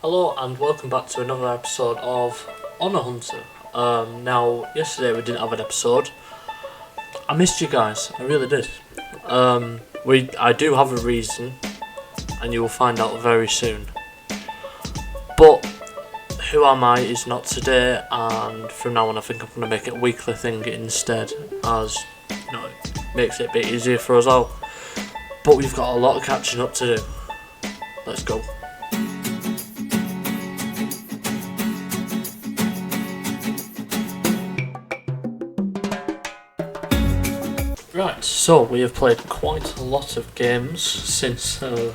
Hello and welcome back to another episode of Honor Hunter. Now, yesterday we didn't have an episode. I missed you guys, I really did. I do have a reason, and you will find out very soon. But who am I is not today, and from now on I think I'm going to make it a weekly thing instead, as it makes it a bit easier for us all. But we've got a lot of catching up to do. Let's go. Right, so we have played quite a lot of games since I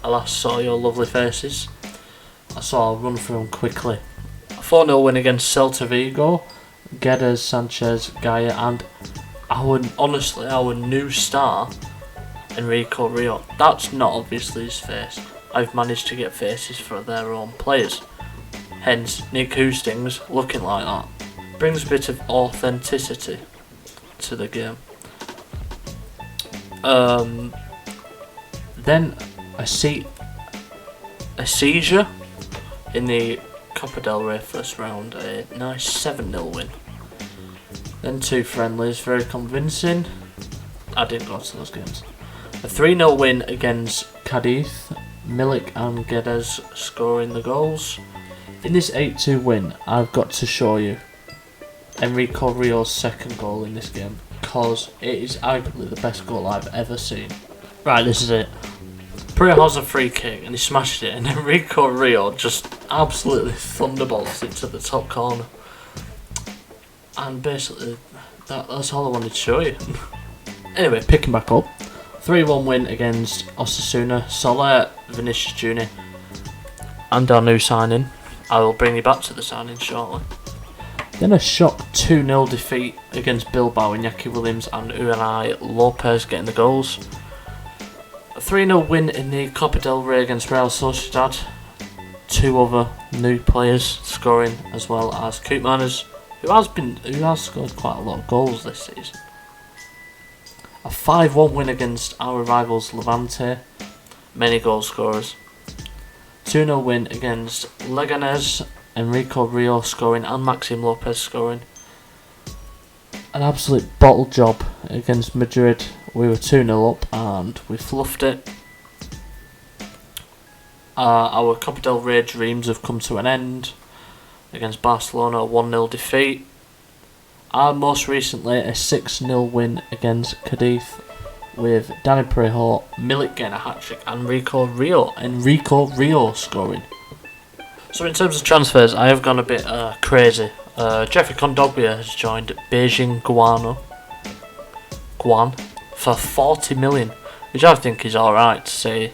last saw your lovely faces. I'll run through them quickly. A 4-0 win against Celta Vigo, Guedes, Sanchez, Gaia, and our new star, Enrico Rio. That's not obviously his face. I've managed to get faces for their own players. Hence, Nick Hustings looking like that. Brings a bit of authenticity to the game. Then a seizure in the Copa del Rey first round, a nice 7-0 win. Then two friendlies, very convincing. I didn't go to those games. A 3-0 win against Cadiz, Milik and Guedes scoring the goals. In this 8-2 win, I've got to show you Enrico Rio's second goal in this game, because it is arguably the best goal I've ever seen. Right, this is it. Priya has a free kick and he smashed it, and Enrico Rio just absolutely thunderbolts it to the top corner. And basically, that's all I wanted to show you. Anyway, picking back up. 3-1 win against Osasuna, Soler, Vinicius Jr. and our new signing. I will bring you back to the signing shortly. Then a shock 2-0 defeat against Bilbao, Iñaki Williams and Unai Lopez getting the goals. A 3-0 win in the Copa del Rey against Real Sociedad. Two other new players scoring, as well as Koopmeiners, who has scored quite a lot of goals this season. A 5-1 win against our rivals Levante, many goal scorers. 2-0 win against Leganés, Enrico Rio scoring and Maxim Lopez scoring. An absolute bottle job against Madrid. We were 2-0 up and we fluffed it. Our Copa del Rey dreams have come to an end against Barcelona, a 1-0 defeat. And most recently a 6-0 win against Cadiz with Dani Parejo, Milik getting a hat-trick, and Enrico Rio scoring. So in terms of transfers, I have gone a bit crazy. Jeffrey Kondogbia has joined Beijing Guan for 40 million, which I think is alright to say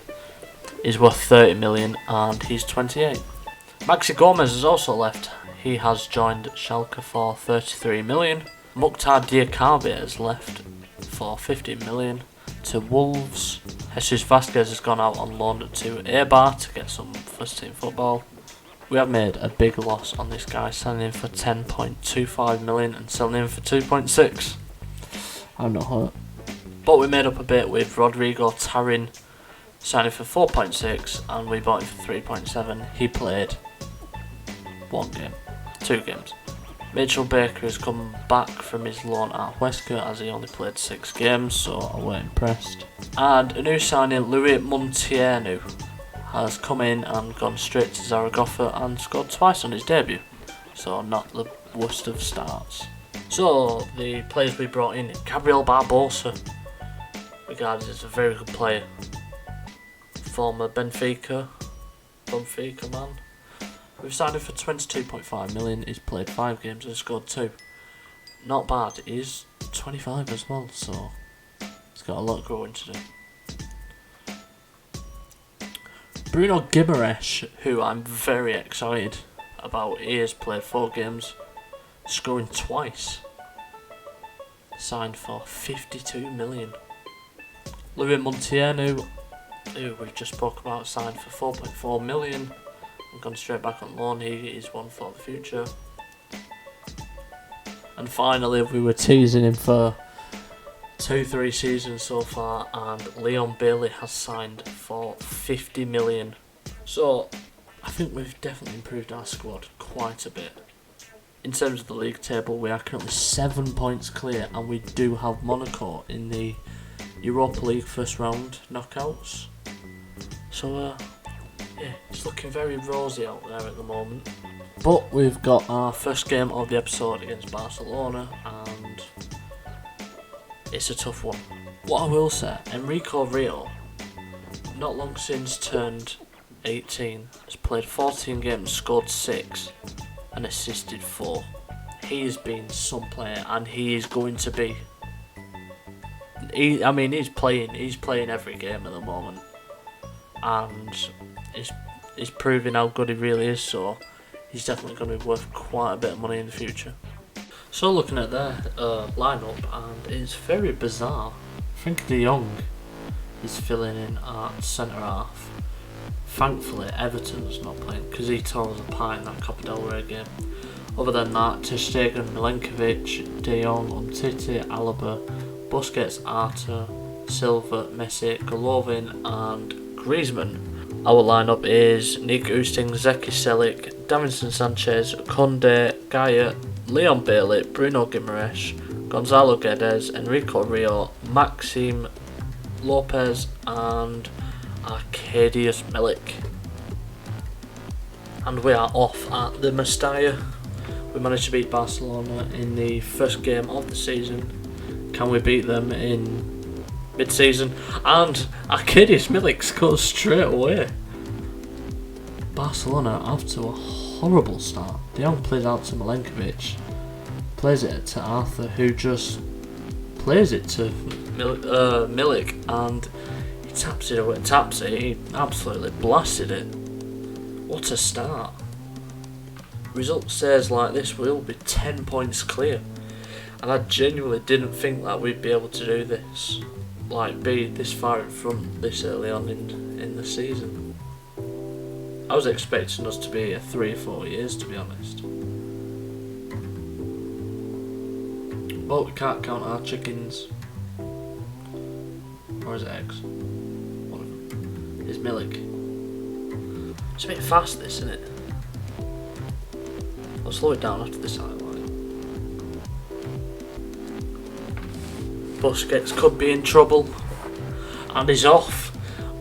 is worth 30 million, and he's 28. Maxi Gomez has also left. He has joined Schalke for 33 million. Mukhtar Diakhaby has left for 15 million to Wolves. Jesus Vasquez has gone out on loan to Eibar to get some first team football. We have made a big loss on this guy, selling him for 10.25 million and selling him for 2.6. I'm not hurt. But we made up a bit with Rodrigo Tarin, signing for 4.6, and we bought him for 3.7. He played two games. Mitchell Baker has come back from his loan at Huesca, as he only played 6 games, so I weren't impressed. And a new signing, Louis Muntienu, has come in and gone straight to Zaragoza and scored twice on his debut, so not the worst of starts. So the players we brought in, Gabriel Barbosa, regarded as a very good player, former Benfica man. We've signed him for 22.5 million. He's played 5 games and scored 2. Not bad. He's 25 as well, so he's got a lot of growing to do. Bruno Guimaraes, who I'm very excited about, he has played 4 games, scoring twice. Signed for 52 million. Louis Muntienu, who we just spoke about, signed for 4.4 million and gone straight back on loan. He is one for the future. And finally, we were teasing him for 2-3 seasons so far, and Leon Bailey has signed for 50 million. So I think we've definitely improved our squad quite a bit. In terms of the league table, we are currently 7 points clear, and we do have Monaco in the Europa League first round knockouts. So, yeah, it's looking very rosy out there at the moment. But we've got our first game of the episode against Barcelona, and it's a tough one. What I will say, Enrico Rio, not long since turned 18, has played 14 games, scored 6 and assisted 4. He has been some player, and he is going to be. He's playing every game at the moment, and he's proving how good he really is. So he's definitely going to be worth quite a bit of money in the future. So looking at their lineup, and it's very bizarre. Frankie De Jong is filling in at centre half. Thankfully, Everton's not playing because he tore us apart in that Copa del Rey game. Other than that, Ter Stegen, Milenkovic, De Jong, Umtiti, Alaba, Busquets, Arthur, Silva, Messi, Golovin and Griezmann. Our lineup is Nick Oosting, Zeki Celik, Davinson Sanchez, Koundé, Gaia, Leon Bailey, Bruno Guimaraes, Gonzalo Guedes, Enrico Rio, Maxime Lopez and Arkadiusz Milik. And we are off at the Mestalla. We managed to beat Barcelona in the first game of the season. Can we beat them in mid-season? And Arkadiusz Milik scores straight away. Barcelona off to a horrible start. De Jong plays out to Milenkovic, plays it to Arthur, who just plays it to Milik, and he taps it away. He absolutely blasted it. What a start. Result says like this, we'll be 10 points clear, and I genuinely didn't think that we'd be able to do this, like be this far in front this early on in the season. I was expecting us to be here 3 or 4 years, to be honest. But we can't count our chickens. Or is it eggs? One of them. It's Milik. It's a bit fast, this, isn't it? I'll slow it down after this highlight. Busquets could be in trouble. And he's off.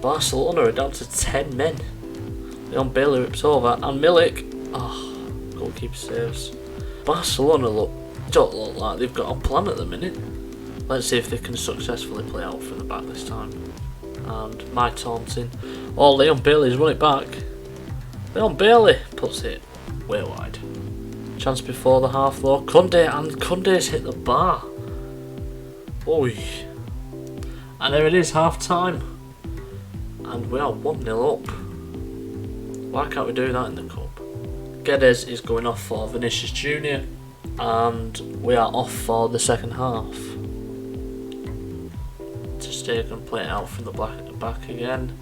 Barcelona are down to 10 men. Leon Bailey rips over, and Milik, goalkeeper saves. Barcelona don't look like they've got a plan at the minute. Let's see if they can successfully play out from the back this time. And my taunting. Oh, Leon Bailey's won it back. Leon Bailey puts it way wide. Chance before the half though. Koundé's hit the bar. Oi. And there it is, half time. And we are 1-0 up. Why can't we do that in the cup? Guedes is going off for Vinicius Jr. and we are off for the second half. Ter Stegen play it out from the back again.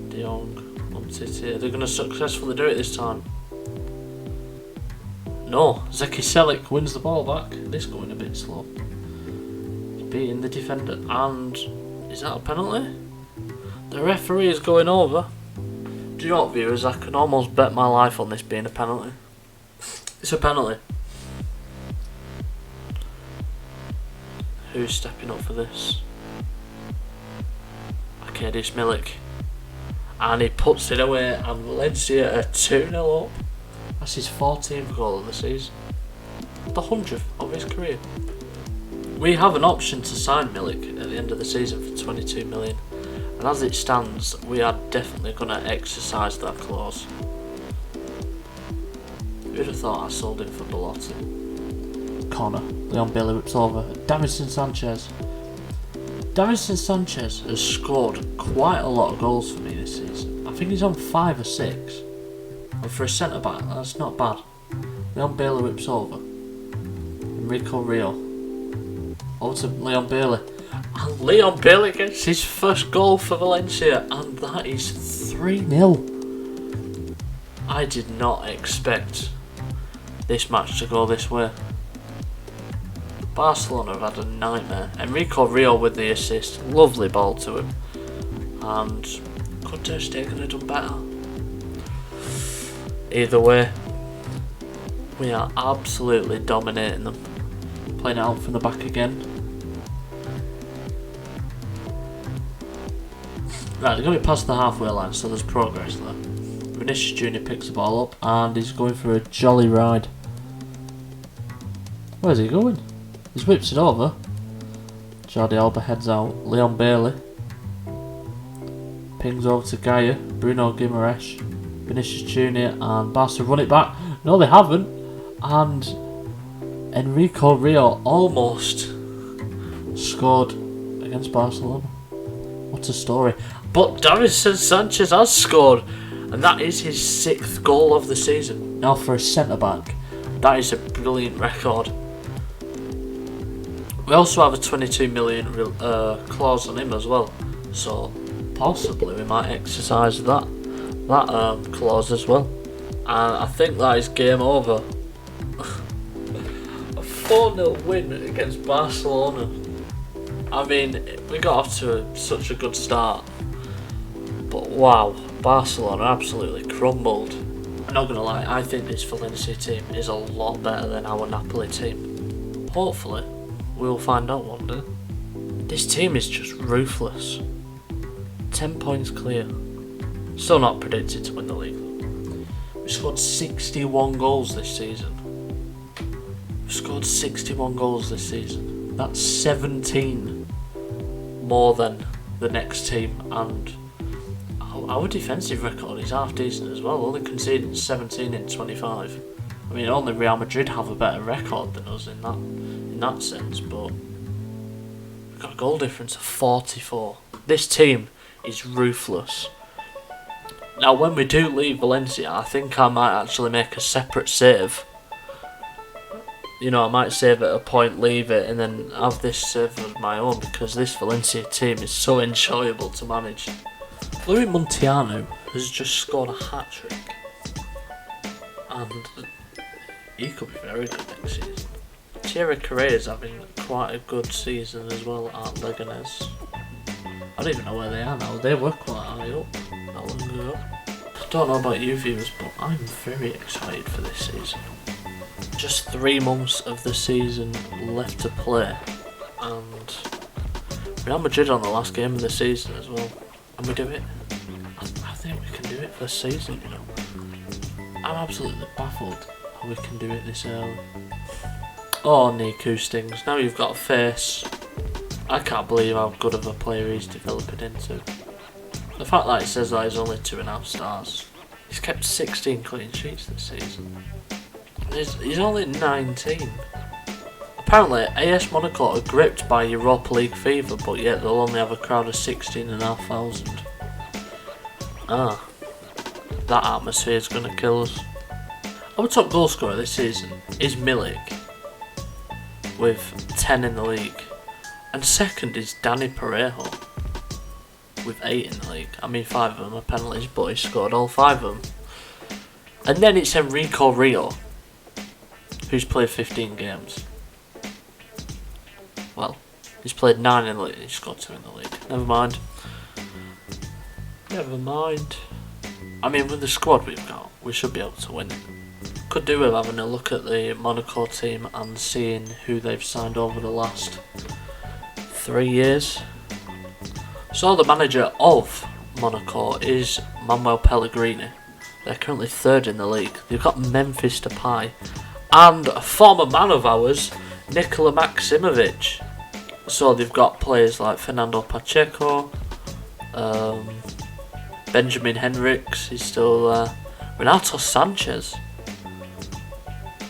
De Jong, Umtiti. They're going to successfully do it this time. No, Zeki Celik wins the ball back. This going a bit slow. Beating the defender, and is that a penalty? The referee is going over. Do you know what, viewers? I can almost bet my life on this being a penalty. It's a penalty. Who's stepping up for this? Arkadiusz Milik. And he puts it away, and Valencia are 2-0 up. That's his 14th goal of the season. The 100th of his career. We have an option to sign Milik at the end of the season for 22 million. And as it stands, we are definitely going to exercise that clause. Who'd have thought I sold him for Belotti? Corner. Leon Bailey whips over. Davinson Sanchez. Davinson Sanchez has scored quite a lot of goals for me this season. I think he's on 5 or 6. And for a centre back, that's not bad. Leon Bailey whips over. Enrico Rio. Over to Leon Bailey. And Leon Bailey gets his first goal for Valencia, and that is 3-0. I did not expect this match to go this way. Barcelona have had a nightmare. Enrico Rio with the assist, lovely ball to him. And could Ter Stegen have done better? Either way, we are absolutely dominating them. Playing it out from the back again. Right, they're going to be past the halfway line, so there's progress there. Vinicius Jr. picks the ball up and he's going for a jolly ride. Where's he going? He's whipped it over. Jordi Alba heads out. Leon Bailey pings over to Gaia. Bruno Guimaraes, Vinicius Jr. and Barca run it back. No, they haven't. And Enrico Rio almost scored against Barcelona. What a story. But Davinson Sanchez has scored, and that is his 6th goal of the season. Now for a centre-back, that is a brilliant record. We also have a 22 million clause on him as well, so possibly we might exercise that clause as well. And I think that is game over. A 4-0 win against Barcelona. I mean, we got off to such a good start, but wow, Barcelona absolutely crumbled. I'm not gonna lie, I think this Valencia team is a lot better than our Napoli team. Hopefully, we'll find out one day. This team is just ruthless. 10 points clear. Still not predicted to win the league. We scored 61 goals this season. We scored 61 goals this season. That's 17 more than the next team, and our defensive record is half decent as well, only conceding 17 in 25. I mean, only Real Madrid have a better record than us in that sense, but we've got a goal difference of 44. This team is ruthless. Now, when we do leave Valencia, I think I might actually make a separate save. You know, I might save at a point, leave it, and then have this save as my own, because this Valencia team is so enjoyable to manage. Louis Montiano has just scored a hat-trick, and he could be very good next season. Thierry Correa's having quite a good season as well at Leganés. I don't even know where they are now. They were quite high up not long ago. I don't know about you viewers, but I'm very excited for this season. Just 3 months of the season left to play, and Real Madrid on the last game of the season as well, and we do it. I think we can do it for the season, you know. I'm absolutely baffled how we can do it this early. Oh, Niku stings. Now you've got a face. I can't believe how good of a player he's developing into. The fact that it says that he's only 2.5 stars. He's kept 16 clean sheets this season. He's only 19. Apparently, AS Monaco are gripped by Europa League fever, but yet they'll only have a crowd of 16,500. That atmosphere is going to kill us. Our top goal scorer this season is Milik, with 10 in the league. And second is Danny Parejo, with 8 in the league. I mean, 5 of them are penalties, but he scored all 5 of them. And then it's Enrico Rio, who's played 15 games. Well, he's played 9 in the league, he's scored 2 in the league. Never mind. I mean, with the squad we've got, we should be able to win it. Could do with having a look at the Monaco team and seeing who they've signed over the last 3 years. So the manager of Monaco is Manuel Pellegrini. They're currently 3rd in the league. They've got Memphis Depay and a former man of ours, Nikola Maximovic. So they've got players like Fernando Pacheco, Benjamin Henriques, he's still there, Renato Sanchez,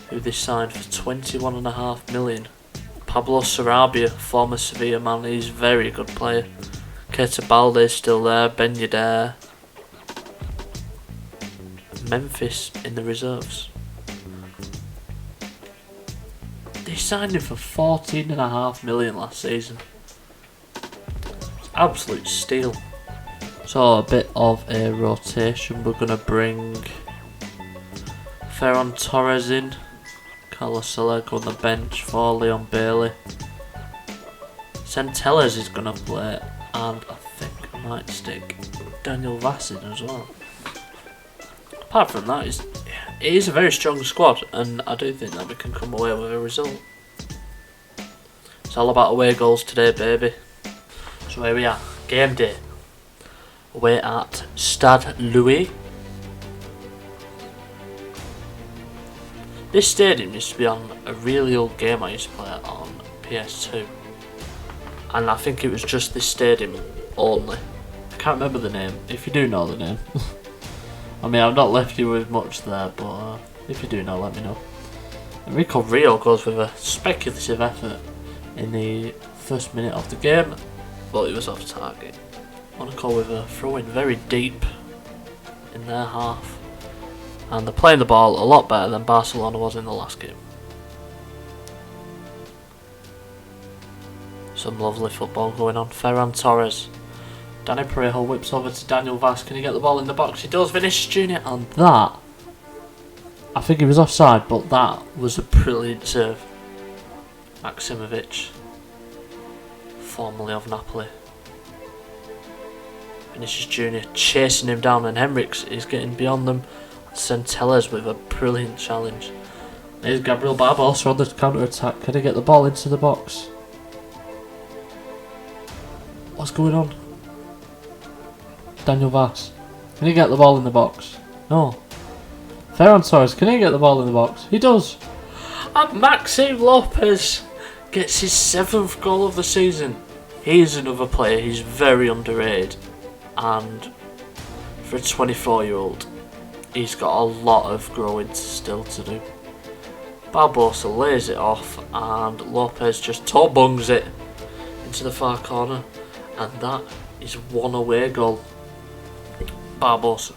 who they signed for 21.5 million. Pablo Sarabia, former Sevilla man, he's a very good player. Keita Balde's still there, Ben Yedder. Memphis in the reserves. They signed him for 14.5 million last season. It's absolute steal. So a bit of a rotation. We're going to bring Ferran Torres in. Carlos Soler on the bench for Leon Bailey. Centelles is going to play, and I think I might stick Daniel Vass in as well. Apart from that, it is a very strong squad, and I do think that we can come away with a result. It's all about away goals today, baby. So here we are, game day. Away at Stade Louis. This stadium used to be on a really old game I used to play on PS2. And I think it was just this stadium only. I can't remember the name, if you do know the name. I mean, I've not left you with much there, but if you do know, let me know. Enrico Rio goes with a speculative effort in the first minute of the game, but it was off target. Monaco with a throw in very deep in their half. And they're playing the ball a lot better than Barcelona was in the last game. Some lovely football going on. Ferran Torres. Danny Parejo whips over to Daniel Vaz. Can he get the ball in the box? He does. Vinicius Jr. And that, I think he was offside, but that was a brilliant serve. Maximovic, formerly of Napoli. Vinicius Jr. chasing him down, and Henriks is getting beyond them. Centelles with a brilliant challenge. There's Gabriel Barbosa on the counter attack. Can he get the ball into the box? What's going on? Daniel Vaz. Can he get the ball in the box? No. Ferran Torres, can he get the ball in the box? He does. And Maxime Lopez gets his 7th goal of the season. He's another player. He's very underrated. And for a 24-year-old, he's got a lot of growing still to do. Barbosa lays it off and Lopez just toe bungs it into the far corner, and that is one away goal. Barbosa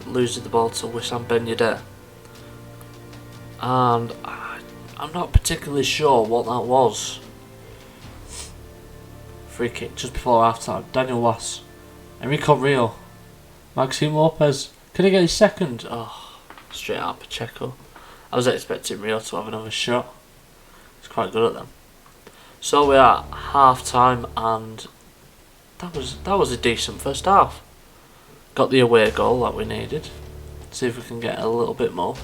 loses the ball to Wissam Ben Yedder, and I'm not particularly sure what that was. Free kick just before half time. Daniel Vaz, Enrico Rio, Maxime Lopez. Can he get his second? Oh, straight out Pacheco. I was expecting Rio to have another shot. He's quite good at them. So we're at half time, and that was a decent first half. Got the away goal that we needed. See if we can get a little bit more.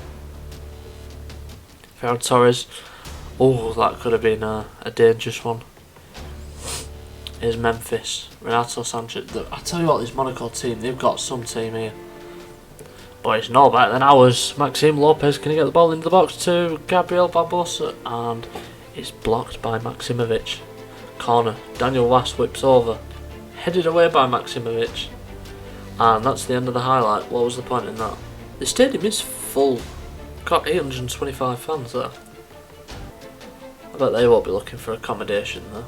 Ferran Torres. Oh, that could have been a dangerous one. Here's Memphis. Renato Sanchez. I tell you what, this Monaco team, they've got some team here. But it's no better than ours. Maxime Lopez, can he get the ball into the box to Gabriel Barbosa? And it's blocked by Maximovic. Corner. Daniel Vaz whips over. Headed away by Maximovic. And that's the end of the highlight. What was the point in that? The stadium is full. Got 825 fans there. I bet they won't be looking for accommodation there.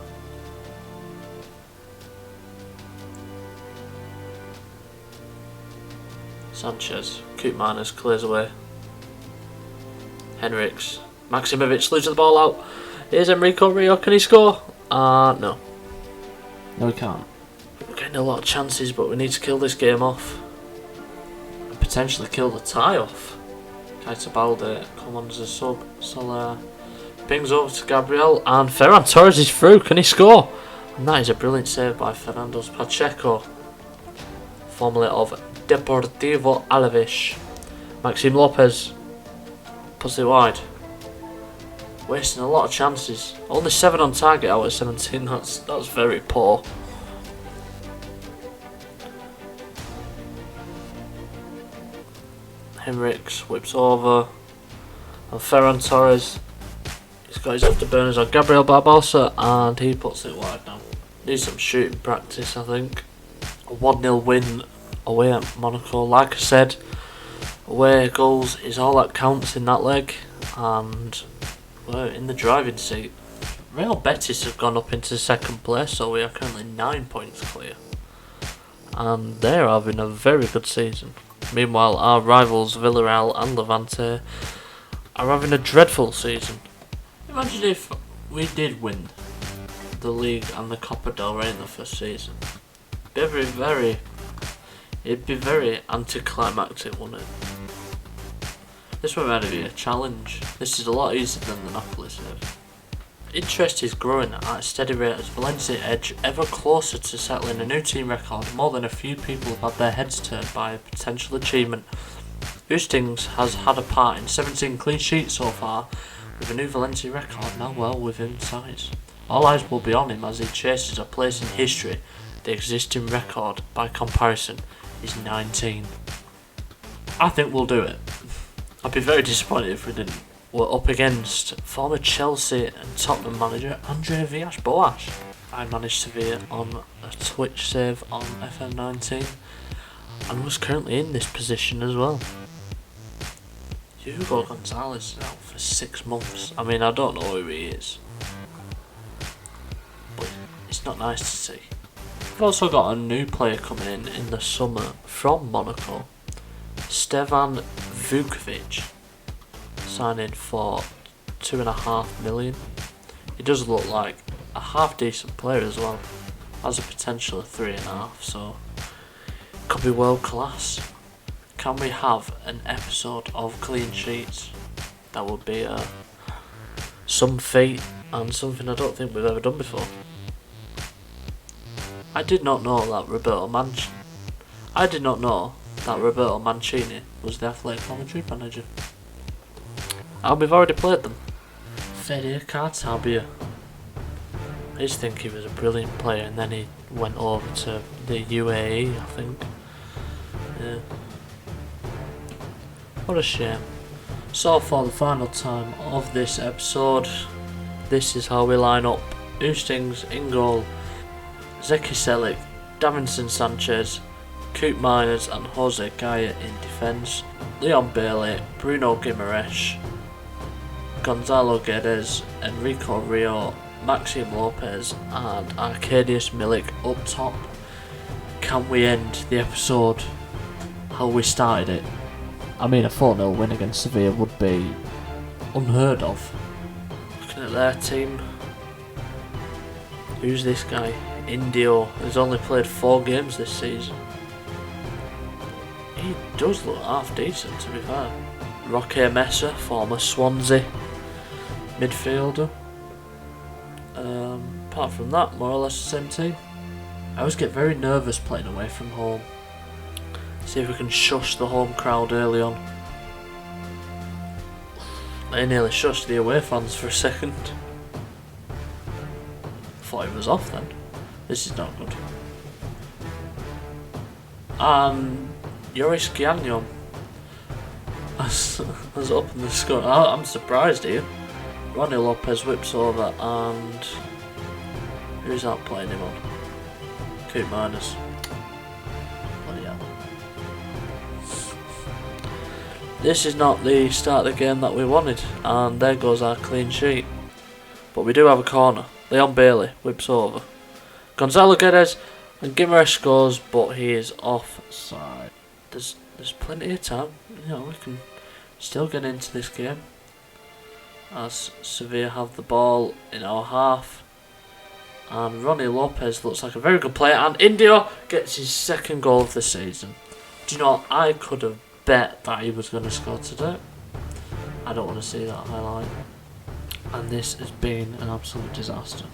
Sanchez, Koopmeiners clears away. Henriks, Maximovic loses the ball out. Here's Enrico Rio, can he score? No. No, he can't. We're getting a lot of chances, but we need to kill this game off. And potentially kill the tie off. Kaita Balde come on as a sub. Soler pings over to Gabriel, and Ferran Torres is through, can he score? And that is a brilliant save by Fernando Pacheco, formerly of Deportivo Alaves. Maxime Lopez puts it wide. Wasting a lot of chances. Only 7 on target out of 17. That's very poor. Henriks whips over, and Ferran Torres, he's got his afterburners on Gabriel Barbosa, and he puts it wide now. Needs some shooting practice, I think. A 1-0 win away at Monaco. Like I said, away goals is all that counts in that leg, and we're in the driving seat. Real Betis have gone up into second place, so we are currently 9 points clear, and they're having a very good season. Meanwhile, our rivals Villarreal and Levante are having a dreadful season. Imagine if we did win the league and the Copa del Rey in the first season. It'd be very anticlimactic, wouldn't it? This one might be a challenge. This is a lot easier than the Napoli save. Interest is growing at a steady rate as Valencia edge ever closer to settling a new team record. More than a few people have had their heads turned by a potential achievement. Hustings has had a part in 17 clean sheets so far, with a new Valencia record now well within sight. All eyes will be on him as he chases a place in history. The existing record, by comparison, is 19. I think we'll do it. I'd be very disappointed if we didn't. We're up against former Chelsea and Tottenham manager Andre Villas-Boas. I managed Sevilla on a Twitch save on FM19 and was currently in this position as well. Hugo Gonzalez is out for 6 months. I mean, I don't know who he is, but it's not nice to see. We've also got a new player coming in the summer from Monaco, Stevan Vukovic, signing for $2.5 million. He does look like a half decent player as well. Has a potential of 3.5, so could be world class. Can we have an episode of clean sheets? That would be some feat and something I don't think we've ever done before. I did not know that Roberto Mancini was the Atletico Madrid manager. And we've already played them. Fede Cartabia. I used to think he was a brilliant player, and then he went over to the UAE, I think. Yeah. What a shame. So for the final time of this episode, this is how we line up. Hustings in goal, Zeki Selic, Davinson Sanchez, Coop Miners and Jose Gaya in defence, Leon Bailey, Bruno Guimaraes, Gonzalo Guedes, Enrico Rio, Maxime Lopez and Arkadiusz Milik up top. Can we end the episode how we started it? I mean, a 4-0 win against Sevilla would be unheard of. Looking at their team, who's this guy? Indio has only played 4 games this season. He does look half decent, to be fair. Roque Mesa, former Swansea midfielder. Apart from that, more or less the same team. I always get very nervous playing away from home. See if we can shush the home crowd early on. They nearly shushed the away fans for a second. Thought he was off then. This is not good. And Yoris Giannion has up in the score. I'm surprised here. Ronnie Lopez whips over and who's that playing him on? Coop Miners. Bloody hell. This is not the start of the game that we wanted, and there goes our clean sheet. But we do have a corner. Leon Bailey whips over. Gonzalo Guedes and Guimaraes scores, but he is offside. There's plenty of time. You know, we can still get into this game. As Sevilla have the ball in our half. And Ronnie Lopez looks like a very good player. And Indio gets his 2nd goal of the season. Do you know, I could have bet that he was going to score today. I don't want to see that highlight. And this has been an absolute disaster.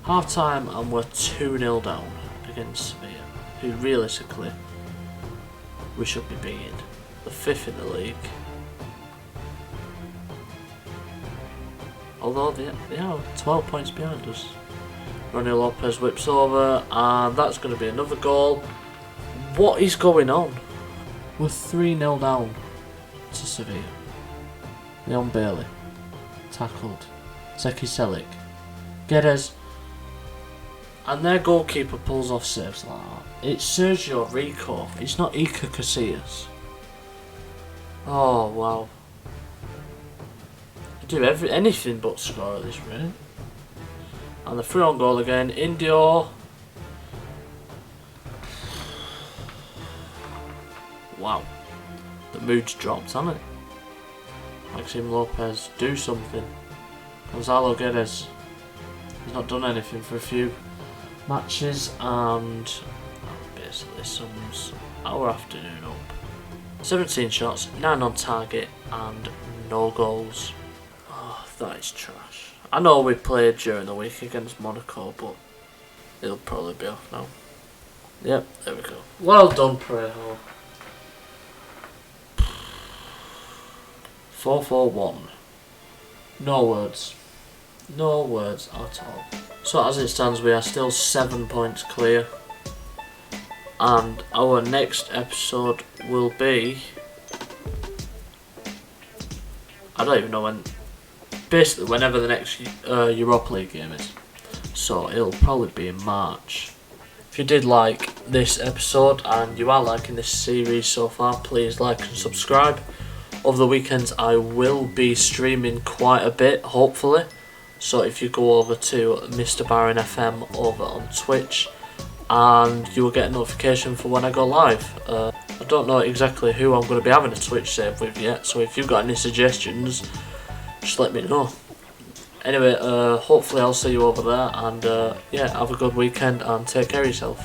Half time and we're 2-0 down against Sevilla, who realistically we should be beating. The 5th in the league. Although they are 12 points behind us. Ronnie Lopez whips over and that's going to be another goal. What is going on? We're 3-0 down to Sevilla. Leon Bailey tackled. Zeki Selic. Guedes. And their goalkeeper pulls off saves like that. It's Sergio Rico. It's not Iker Casillas. Oh wow. Do anything but score at this rate. And the 3-on goal again. Indio. Wow. The mood's dropped, hasn't it? Maxime Lopez, do something. Gonzalo Guedes. He's not done anything for a few matches, and that basically sums our afternoon up. 17 shots, 9 on target, and no goals. Oh, that is trash. I know we played during the week against Monaco, but it'll probably be off now. Yep, there we go. Well done, Prejo. 441. No words. No words at all. So as it stands, we are still 7 points clear. And our next episode will be... I don't even know when. Basically, whenever the next Europa League game is. So it'll probably be in March. If you did like this episode and you are liking this series so far, please like and subscribe. Over the weekends I will be streaming quite a bit, hopefully. So if you go over to MrBarronFM over on Twitch, and you will get a notification for when I go live. I don't know exactly who I'm going to be having a Twitch save with yet, so if you've got any suggestions, just let me know. Anyway, hopefully I'll see you over there, and yeah, have a good weekend and take care of yourself.